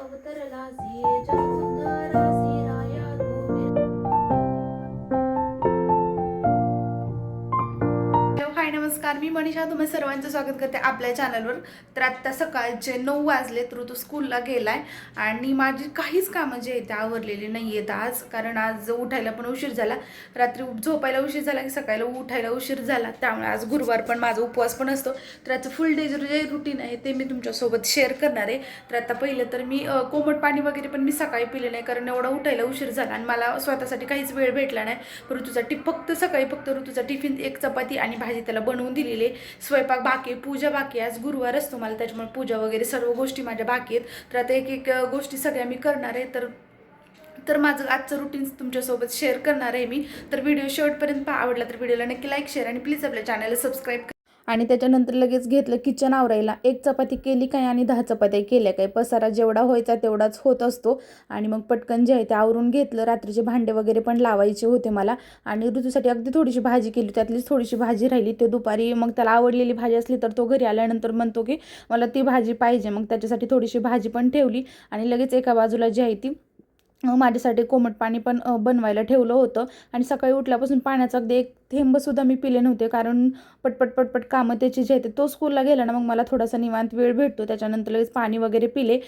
अवतरलासी जगसुंदरासी राया तू hello hi नमस्कार, मी मनीषा तुम्ही सर्वांचं स्वागत करते आपल्या चॅनलवर. तर आत्ता सकाळचे 9 वाजले, ऋतू स्कूलला गेलाय आणि माझी काहीच कामं जे आहेत ते आवरलेली नाही आहेत आज, कारण आज उठायला पण उशीर झाला, रात्री झोपायला उशीर झाला की सकाळी उठायला उशीर झाला. त्यामुळे आज गुरुवार पण माझा उपवास पण असतो, तर आजचं फुल डे जे रुटीन आहे ते मी तुमच्यासोबत शेअर करणार आहे. तर आता पहिलं तर मी कोमट पाणी वगैरे पण मी सकाळी पिले नाही, कारण एवढा उठायला उशीर झाला आणि मला स्वतःसाठी काहीच वेळ भेटला नाही. ऋतूसाठी फक्त ऋतूचा टिफिन एक चपाती आणि भाजी त्याला बनवून दिलेली. स्वयंपाक बाकी, पूजा बाकी, आज गुरुवार असतो मला, त्याच्यामुळे पूजा वगैरे सर्व गोष्टी माझ्या बाकी आहेत. तर आता एक एक गोष्टी सगळ्या मी करणार आहे. तर माझं आजचं रुटीन तुमच्यासोबत शेअर करणार आहे मी. तर व्हिडिओ शेवटपर्यंत आवडला तर व्हिडिओला नक्की लाईक शेअर आणि प्लीज आपल्या चॅनलला सबस्क्राईब. आणि त्याच्यानंतर लगेच घेतलं किचन आवरायला. एक चपाती केली काय आणि 10 चपात्या केल्या काय, पसारा जेवढा व्हायचा तेवढाच होत असतो. आणि मग पटकन जे आहे ते आवरून घेतलं. रात्रीचे भांडे वगैरे पण लावायचे होते मला, आणि ऋतूसाठी अगदी थोडीशी भाजी केली, त्यातलीच थोडीशी भाजी राहिली. ते दुपारी मग त्याला आवडलेली भाजी असली तर तो घरी आल्यानंतर म्हणतो की मला ती भाजी पाहिजे, मग त्याच्यासाठी थोडीशी भाजी पण ठेवली. आणि लगेच एका बाजूला जी आहे ती माझ्यासाठी कोमट पाणी पण बनवायला ठेवलं होतं. आणि सकाळी उठल्यापासून पाण्याचा अगदी एक थेंबसुद्धा मी पिले नव्हते, कारण पटपट पटपट कामं त्याची जे आहे तो स्कूलला गेला ना, मग मला थोडासा निवांत वेळ भेटतो. त्याच्यानंतर लगेच पाणी वगैरे पिले,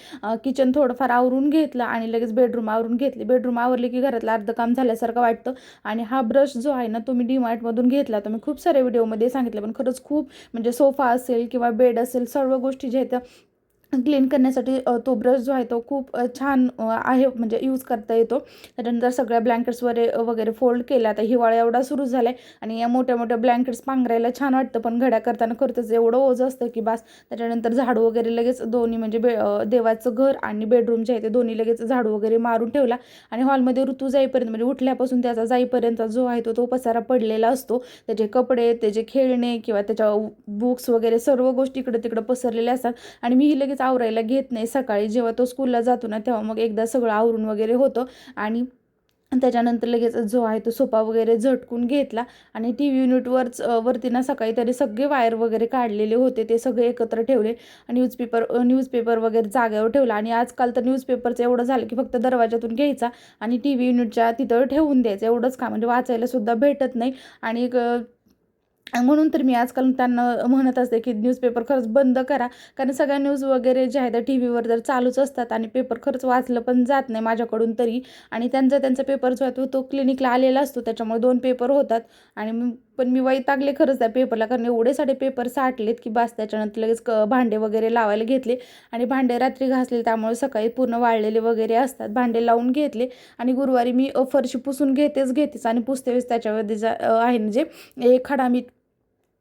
किचन थोडंफार आवरून घेतलं आणि लगेच बेडरूम आवरून घेतले. बेडरूम आवरले की घरातलं अर्ध काम झाल्यासारखं वाटतं. आणि हा ब्रश जो आहे ना तो मी डीमार्टमधून घेतला. तर मी खूप साऱ्या व्हिडिओमध्ये सांगितलं, पण खरंच खूप म्हणजे सोफा असेल किंवा बेड असेल, सर्व गोष्टी ज्या आहेत क्लीन करण्यासाठी तो ब्रश जो आहे तो खूप छान आहे, म्हणजे यूज करता येतो. त्यानंतर सगळ्या ब्लँकेट्स वगैरे फोल्ड केल्या. आता हिवाळा एवढा सुरू झाला आहे आणि या मोठ्या मोठ्या ब्लँकेट्स पांघरायला छान वाटतं, पण घड्या करताना खरंच एवढं ओझं असतं की बास. त्याच्यानंतर झाडू वगैरे लगेच दोन्ही, म्हणजे देवाचं घर आणि बेडरूम जे आहे ते दोन्ही लगेच झाडू वगैरे मारून ठेवला. आणि हॉलमध्ये ऋतू जाईपर्यंत, म्हणजे उठल्यापासून त्याचा जाईपर्यंत जो आहे तो पसारा पडलेला असतो. त्याचे कपडे, त्याचे खेळणे किंवा त्याच्या बुक्स वगैरे सर्व गोष्टी इकडं तिकडं पसरलेल्या असतात. आणि मी ही लगेच आवरायला घेत नाही. सकाळी जेव्हा तो स्कूलला जातो ना तेव्हा मग एकदा सगळं आवरून वगैरे होतं. आणि त्याच्यानंतर लगेच जो आहे तो सोफा वगैरे झटकून घेतला. आणि टी व्ही युनिटवरच वरती ना सकाळी तरी सगळे वायर वगैरे काढलेले होते, ते सगळे एकत्र ठेवले. आणि न्यूजपेपर वगैरे जागेवर ठेवला. आणि आजकाल तर न्यूजपेपरचं एवढं झालं की फक्त दरवाजातून घ्यायचा आणि टी व्ही युनिटच्या तिथं ठेवून द्यायचं, एवढंच काम, म्हणजे वाचायला सुद्धा भेटत नाही. आणि म्हणून तर मी आजकाल त्यांना म्हणत असते की न्यूजपेपर खरंच बंद करा, कारण सगळ्या न्यूज वगैरे ज्या आहेत त्या टी व्हीवर तर चालूच असतात आणि पेपर खरंच वाचलं पण जात नाही माझ्याकडून तरी. आणि त्यांचा पेपर जो आहे तो क्लिनिकला आलेला असतो, त्याच्यामुळे 2 पेपर होतात. आणि पण मी वैतागले खरंच त्या पेपरला, कारण एवढे सारे पेपर साठलेत की बास. त्याच्यानंतर लगेच भांडे वगैरे लावायला घेतले. आणि भांडे रात्री घासले, त्यामुळे सकाळी पूर्ण वाळलेले वगैरे असतात, भांडे लावून घेतले. आणि गुरुवारी मी फरशी पुसून घेतेच आणि पुसतेच. त्याच्यामध्ये आहे म्हणजे एक खडा मीठ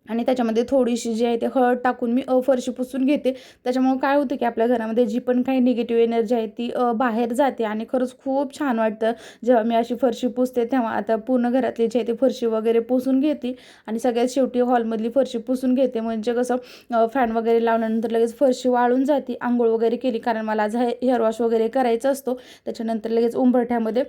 आणि त्याच्यामध्ये थोडीशी जी आहे ते हळद टाकून मी फरशी पुसून घेते. त्याच्यामुळे काय होतं की आपल्या घरामध्ये जी पण काही निगेटिव्ह एनर्जी आहे ती बाहेर जाते. आणि खरंच खूप छान वाटतं जेव्हा मी अशी फरशी पुसते तेव्हा. आता पूर्ण घरातली जी आहे ती फरशी वगैरे पुसून घेते आणि सगळ्यात शेवटी हॉलमधली फरशी पुसून घेते, म्हणजे कसं फॅन वगैरे लावल्यानंतर लगेच फरशी वाळून जाते. आंघोळ वगैरे केली, कारण मला आज हेअर वॉश वगैरे करायचा असतो. त्याच्यानंतर लगेच उंबरठ्यामध्ये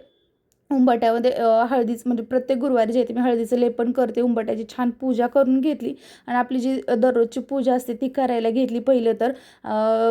हळदीच, म्हणजे प्रत्येक गुरुवारी जे आहे मी हळदीचं लेपन करते. उंबरठ्याची छान पूजा करून घेतली आणि आपली जी दररोजची पूजा असते ती करायला घेतली. पहिलं तर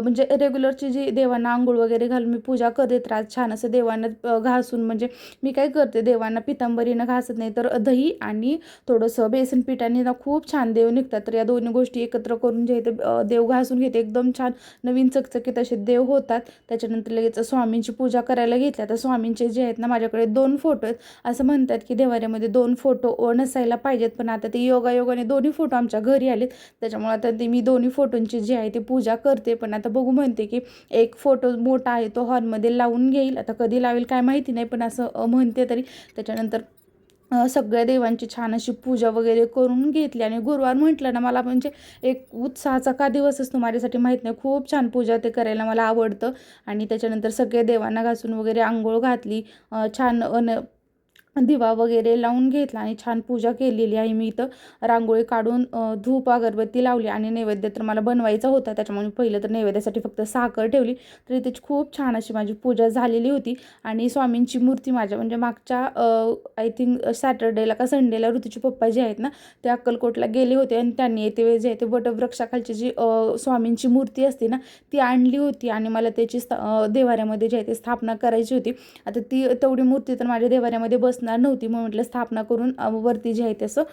म्हणजे रेग्युलरची जी देवांना आंघोळ वगैरे घालून मी पूजा करते, तर आज छान असं देवांना घासून, म्हणजे मी काय करते देवांना पितांबरीनं घासत नाही तर दही आणि थोडंसं बेसन पिठाने ना खूप छान देव निघतात. तर या दोन्ही गोष्टी एकत्र करून जे आहे ते देव घासून घेते, एकदम छान नवीन चकचकीत असे देव होतात. त्याच्यानंतर लगेच स्वामींची पूजा करायला घेतल्या. तर स्वामींचे जे आहेत ना माझ्याकडे 2 फोटो आहेत. असं म्हणतात की देवाऱ्यामध्ये 2 फोटो नसायला पाहिजेत, पण आता ते योगायोगाने दोन्ही फोटो आमच्या घरी आलेत, त्याच्यामुळे आता ते मी दोन्ही फोटोंची जी आहे ती पूजा करते. पण आता बघू म्हणते की एक फोटो मोठा आहे तो हॉलमध्ये लावून घेईल, आता कधी लावेल काय माहिती नाही, पण असं म्हणते तरी. त्याच्यानंतर सगळ्या देवांची छान अशी पूजा वगैरे करून घेतली. आणि गुरुवार म्हटलं ना मला म्हणजे एक उत्साहाचा का दिवस असतो माझ्यासाठी माहीत नाही, खूप छान पूजा ते करायला मला आवडतं. आणि त्याच्यानंतर सगळे देवांना घासून वगैरे आंघोळ घातली. छान दिवा वगैरे लावून घेतला आणि छान पूजा केलेली आहे. मी इथं रांगोळी काढून धूप अगरबत्ती लावली आणि नैवेद्य तर मला बनवायचा होता, त्याच्यामुळे मी पहिलं तर नैवेद्यासाठी फक्त साखर ठेवली. तर इथे खूप छान अशी माझी पूजा झालेली होती. आणि स्वामींची मूर्ती माझ्या म्हणजे मागच्या आय थिंक सॅटर्डेला का संडेला ऋतूचे पप्पा जे आहेत ना, ते अक्कलकोटला गेले होते आणि त्यांनी येते वेळेस जे आहे ते वटवृक्षाखालची जी स्वामींची मूर्ती असते ना, ती आणली होती आणि मला त्याची देवाऱ्यामध्ये जे आहे ते स्थापना करायची होती. आता ती तेवढी मूर्ती तर माझ्या देवाऱ्यामध्ये बसणार नव्हती, मग म्हटलं स्थापना करून वरती जे आहे तसं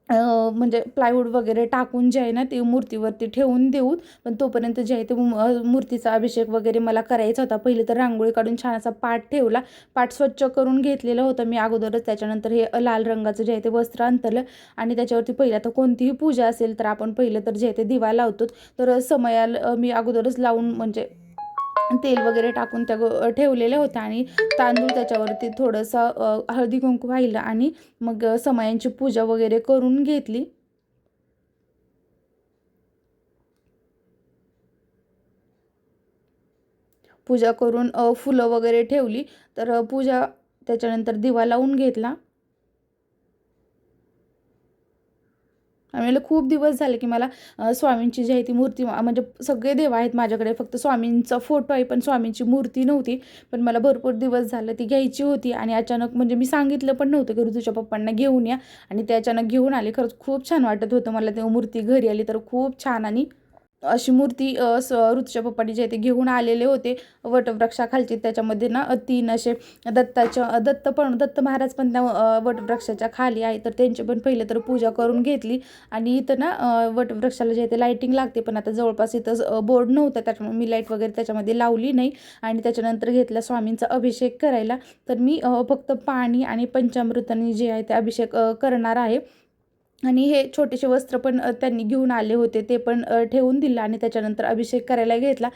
म्हणजे प्लायवूड वगैरे टाकून जे आहे ना ते मूर्तीवरती ठेवून देऊन, पण तोपर्यंत जे आहे ते मूर्तीचा अभिषेक वगैरे मला करायचा होता. पहिले तर रांगोळी काढून छान असा पाट ठेवला, पाट स्वच्छ करून घेतलेलं होतं मी अगोदरच. त्याच्यानंतर हे लाल रंगाचं जे आहे ते वस्त्र अंतरलं आणि त्याच्यावरती पहिलं तर कोणतीही पूजा असेल तर आपण पहिलं तर जे आहे ते दिवा लावतो. तर समयाला मी अगोदरच लावून म्हणजे तेल वगैरे टाकून त्या ठेवलेल्या होत्या आणि तांदूळ त्याच्यावरती थोडंसं हळदी कुंकू वाहिलं आणि मग समयांची पूजा वगैरे करून घेतली. पूजा करून फुलं वगैरे ठेवली. तर पूजा त्याच्यानंतर दिवा लावून घेतला. आणि मला खूप दिवस झाले की मला स्वामींची जी आहे ती मूर्ती म्हणजे सगळे देव आहेत माझ्याकडे, फक्त स्वामींचा फोटो आहे पण स्वामींची मूर्ती नव्हती. पण मला भरपूर दिवस झालं ती घ्यायची होती आणि अचानक म्हणजे मी सांगितलं पण नव्हतं की ऋतूच्या पप्पांना घेऊन या, आणि ते अचानक घेऊन आले. खरंच खूप छान वाटत होतं मला तेव्हा मूर्ती घरी आली तर. खूप छान आणि अशी मूर्ती ऋतूच्या पप्पांनी जे ते घेऊन आलेले होते वटवृक्षाखालची. त्याच्यामध्ये ना 3 असे दत्त महाराज पण त्या वटवृक्षाच्या खाली आहे. तर त्यांची पण पहिले तर पूजा करून घेतली. आणि इथं ना वटवृक्षाला जे ते लाईटिंग लागते, पण आता जवळपास इथं बोर्ड नव्हतं त्याच्यामुळे मी लाईट वगैरे त्याच्यामध्ये लावली नाही. आणि त्याच्यानंतर घेतला स्वामींचा अभिषेक करायला. तर मी फक्त पाणी आणि पंचामृताने जे आहे ते अभिषेक करणार आहे. आणि हे छोटेसे वस्त्र पण त्यांनी घेऊन आले होते, ते पण ठेवून दिलं आणि त्याच्यानंतर अभिषेक करायला घेतला.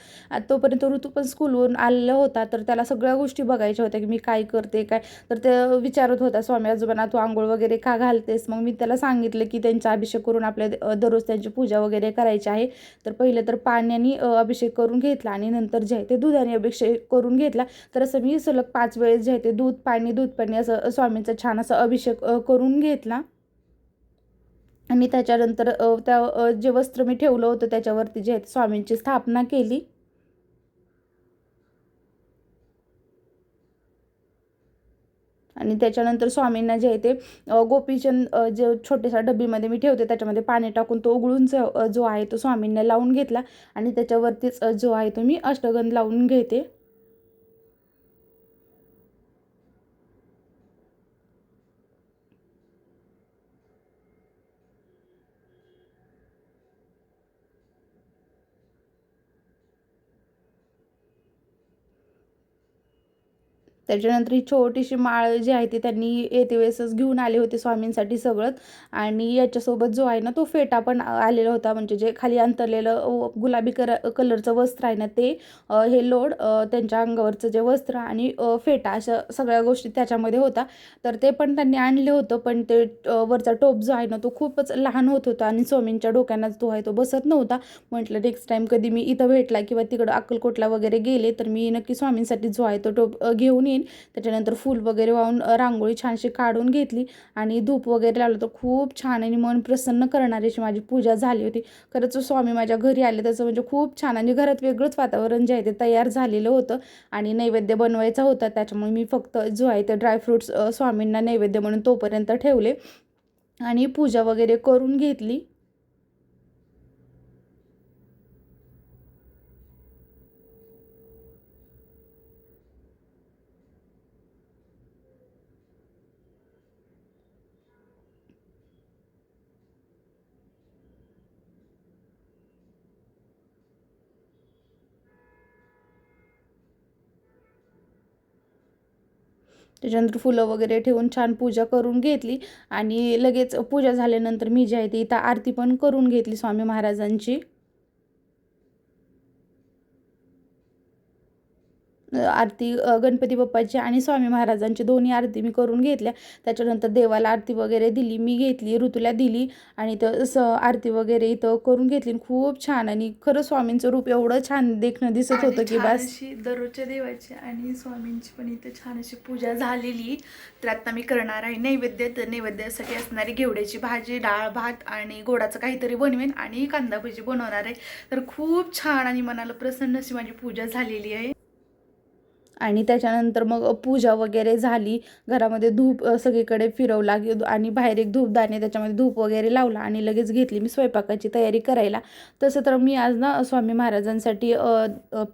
तोपर्यंत ऋतू पण स्कूलवरून आलेला होता, तर त्याला सगळ्या गोष्टी बघायच्या होत्या की मी काय करते काय. तर ते विचारत होता स्वामी आजोबांना, तू आंघोळ वगैरे का घालतेस. मग मी त्याला सांगितलं की त्यांचा अभिषेक करून आपल्या दररोज त्यांची पूजा वगैरे करायची आहे. तर पहिलं तर पाण्याने अभिषेक करून घेतला आणि नंतर जे आहे ते दुधाने अभिषेक करून घेतला. तर असं मी सलग 5 वेळेस जे आहे ते दूध पाणी असं स्वामींचा छान असा अभिषेक करून घेतला. आणि त्याच्यानंतर त्या जे वस्त्र मी ठेवलं होतं त्याच्यावरती जे आहे स्वामींची स्थापना केली. आणि त्याच्यानंतर स्वामींना जे आहे ते गोपीचंद जे छोट्याशा डब्बीमध्ये मी ठेवते त्याच्यामध्ये पाणी टाकून तो उघडून जो आहे तो स्वामींना लावून घेतला. आणि त्याच्यावरतीच जो आहे तो मी अष्टगंध लावून घेते. त्याच्यानंतर ही छोटीशी माळ जी आहे ती त्यांनी येते वेळेसच घेऊन आले होते स्वामींसाठी सगळंच. आणि याच्यासोबत जो आहे ना तो फेटा पण आलेला होता, म्हणजे जे खाली अंतरलेलं गुलाबी कलरचं वस्त्र आहे ना ते, हे लोड त्यांच्या अंगावरचं जे वस्त्र आणि फेटा अशा सगळ्या गोष्टी त्याच्यामध्ये होता. तर ते पण त्यांनी आणलं होतं, पण ते वरचा टोप जो आहे ना तो खूपच लहान होत होता आणि स्वामींच्या डोक्यानाच तो आहे तो बसत नव्हता. म्हटलं नेक्स्ट टाईम कधी मी इथं भेटला किंवा तिकडं अक्कलकोटला वगैरे गेले तर मी नक्की स्वामींसाठी जो आहे तो टोप घेऊन येईन. त्याच्यानंतर फूल वगैरे वाहून रांगोळी छानशी काढून घेतली आणि धूप वगैरे लावलं. तर खूप छान आणि मन प्रसन्न करणारी अशी माझी पूजा झाली होती. खरंच स्वामी माझ्या घरी आले त्याचं म्हणजे खूप छान आणि घरात वेगळंच वातावरण जे आहे ते तयार झालेलं होतं. आणि नैवेद्य बनवायचा होता त्याच्यामुळे मी फक्त जो आहे ते ड्रायफ्रूट्स स्वामींना नैवेद्य म्हणून तोपर्यंत ठेवले आणि पूजा वगैरे करून घेतली. त्याच्यानंतर फुलं वगैरे ठेवून छान पूजा करून घेतली. आणि लगेच पूजा झाल्यानंतर मी जी आहे ती इथं आरती पण करून घेतली स्वामी महाराजांची. आरती गणपती बाप्पाची आणि स्वामी महाराजांची दोन्ही आरती मी करून घेतल्या. त्याच्यानंतर देवाला आरती वगैरे दिली, मी घेतली, ऋतूला दिली आणि आरती वगैरे इथं करून घेतली. खूप छान आणि खरं स्वामींचं रूप एवढं छान देखणं दिसत होतं की बस. दररोजच्या देवाची आणि स्वामींची पण इथे छान अशी पूजा झालेली. तर आता मी करणार आहे नैवेद्य. तर नैवेद्यासाठी असणारी घेवड्याची भाजी, डाळ भात आणि गोडाचं काहीतरी बनवेन आणि कांदा भजी बनवणार आहे. तर खूप छान आणि मनाला प्रसन्न अशी माझी पूजा झालेली आहे. आणि त्याच्यानंतर मग पूजा वगैरे झाली. घरामध्ये धूप सगळीकडे फिरवला आणि बाहेर एक धूपदाणी त्याच्यामध्ये धूप वगैरे लावला आणि लगेच घेतली मी स्वयंपाकाची तयारी करायला. तसं तर मी आज ना स्वामी महाराजांसाठी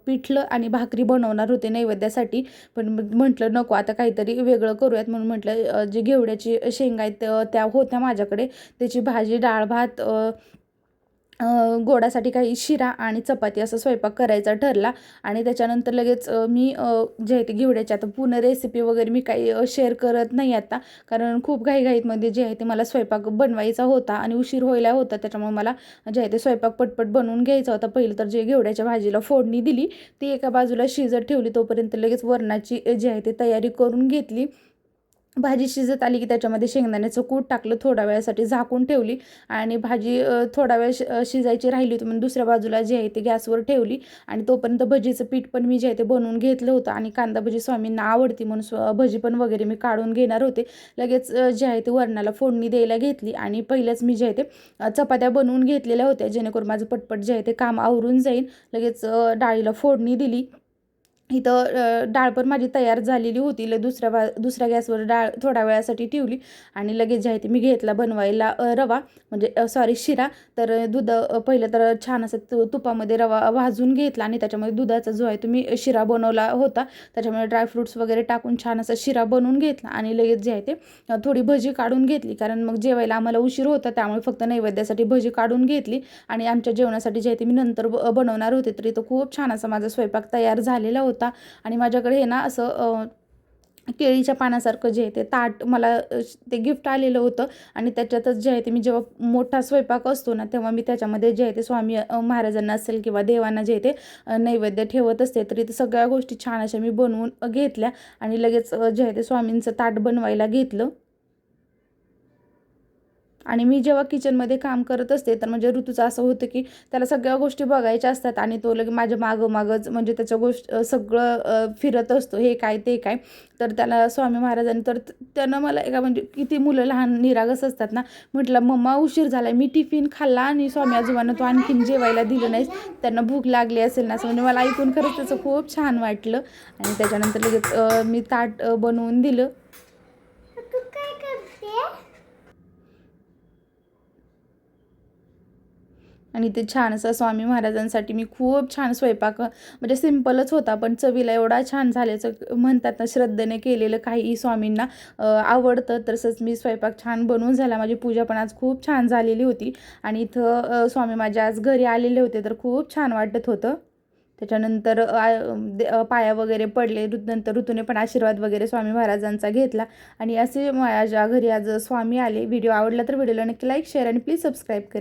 पिठलं आणि भाकरी बनवणार होते नैवेद्यासाठी, पण म्हटलं नको आता काहीतरी वेगळं करूयात म्हणून म्हटलं जे घेवड्याची शेंगा आहेत त्या होत्या माझ्याकडे, त्याची भाजी, डाळ भात, गोडासाठी काही शिरा आणि चपाती असं स्वयंपाक करायचा ठरला. आणि त्याच्यानंतर लगेच मी जे आहे ते घेवड्याची आता पूर्ण रेसिपी वगैरे मी काही शेअर करत नाही आता, कारण खूप घाईघाईतमध्ये जे आहे ते मला स्वयंपाक बनवायचा होता आणि उशीर व्हायला होता. त्याच्यामुळे मला जे आहे ते स्वयंपाक पटपट बनवून घ्यायचा होता. पहिलं तर जे घेवड्याच्या भाजीला फोडणी दिली ती एका बाजूला शिजत ठेवली, तोपर्यंत लगेच वरणाची जी आहे ते तयारी करून घेतली. भाजी शिजत आली की त्याच्यामध्ये शेंगदाण्याचं कूट टाकलं, थोड्या वेळासाठी झाकून ठेवली आणि भाजी थोडा वेळ शिजायची राहिली होती म्हणून दुसऱ्या बाजूला जे आहे ते गॅसवर ठेवली. आणि तोपर्यंत भजीचं पीठ पण मी जे आहे ते बनवून घेतलं होतं आणि कांदा भजी स्वामींना आवडती म्हणून भजी पण वगैरे मी काढून घेणार होते. लगेच जे आहे ते वरणाला फोडणी द्यायला घेतली आणि पहिल्याच मी जे आहे ते चपात्या बनवून घेतलेल्या होत्या, जेणेकरून माझं पटपट जे आहे ते काम आवरून जाईल. लगेच डाळीला फोडणी दिली. इथं डाळ पण माझी तयार झालेली होती. दुसऱ्या गॅसवर डाळ थोड्या वेळासाठी ठेवली आणि लगेच जे आहे ते मी घेतला बनवायला रवा, म्हणजे सॉरी शिरा. तर पहिलं तर छान असं तुपामध्ये रवा भाजून घेतला आणि त्याच्यामध्ये दुधाचा जो आहे तो मी शिरा बनवला होता, त्याच्यामुळे ड्रायफ्रूट्स वगैरे टाकून छान असा शिरा बनवून घेतला. आणि लगेच जे आहे ते थोडी भजी काढून घेतली, कारण मग जेवायला आम्हाला उशीर होता, त्यामुळे फक्त नैवेद्यासाठी भजी काढून घेतली. आणि आमच्या जेवणासाठी जे आहे ते मी नंतर बनवणार होते. तर इथं खूप छान असा माझा स्वयंपाक तयार झालेला होता. आणि माझ्याकडे हे ना असं केळीच्या पानासारखं जे आहे ते ताट मला ते गिफ्ट आलेलं होतं आणि त्याच्यातच जे आहे ते मी जेव्हा मोठा स्वयंपाक असतो ना तेव्हा मी त्याच्यामध्ये जे आहे ते स्वामी महाराजांना असेल किंवा देवांना जे आहे ते नैवेद्य ठेवत असते. तर इथे सगळ्या गोष्टी छान अशा मी बनवून घेतल्या आणि लगेच जे आहे ते स्वामींचं ताट बनवायला घेतलं. आणि मी जेव्हा किचनमध्ये काम करत असते तर म्हणजे ऋतूचं असं होतं की त्याला सगळ्या गोष्टी बघायच्या असतात आणि तो लगे माझ्या मागंच म्हणजे त्याच्या सगळं फिरत असतो, हे काय ते काय. तर त्याला स्वामी महाराजांनी तर त्यानं मला एका म्हणजे किती मुलं लहान निरागस असतात ना, म्हटलं मम्मा उशीर झाला आहे, मी टिफिन खाल्ला आणि स्वामी आजोबांना तो आणखीन जेवायला दिलं नाहीस, त्यांना भूक लागली असेल ना, असं म्हणजे मला ऐकून खरंच त्याचं खूप छान वाटलं. आणि त्याच्यानंतर लगेच मी ताट बनवून दिलं. आणि ते छान असं स्वामी महाराजांसाठी मी खूप छान स्वयंपाक म्हणजे सिम्पलच होता, पण चवीला एवढा छान झाल्याचं म्हणतात ना, श्रद्धेने केलेलं काही स्वामींना आवडतं. तसंच मी स्वयंपाक छान बनवून झाला. माझी पूजा पण आज खूप छान झालेली होती आणि इथं स्वामी माझ्या आज घरी आलेले होते, तर खूप छान वाटत होतं. त्याच्यानंतर पाया वगैरे पडले. नंतर ऋतूने पण आशीर्वाद वगैरे स्वामी महाराजांचा घेतला आणि असे माझ्या घरी आज स्वामी आले. व्हिडिओ आवडला तर व्हिडिओला नक्की लाईक, शेअर आणि प्लीज सबस्क्राईब करा.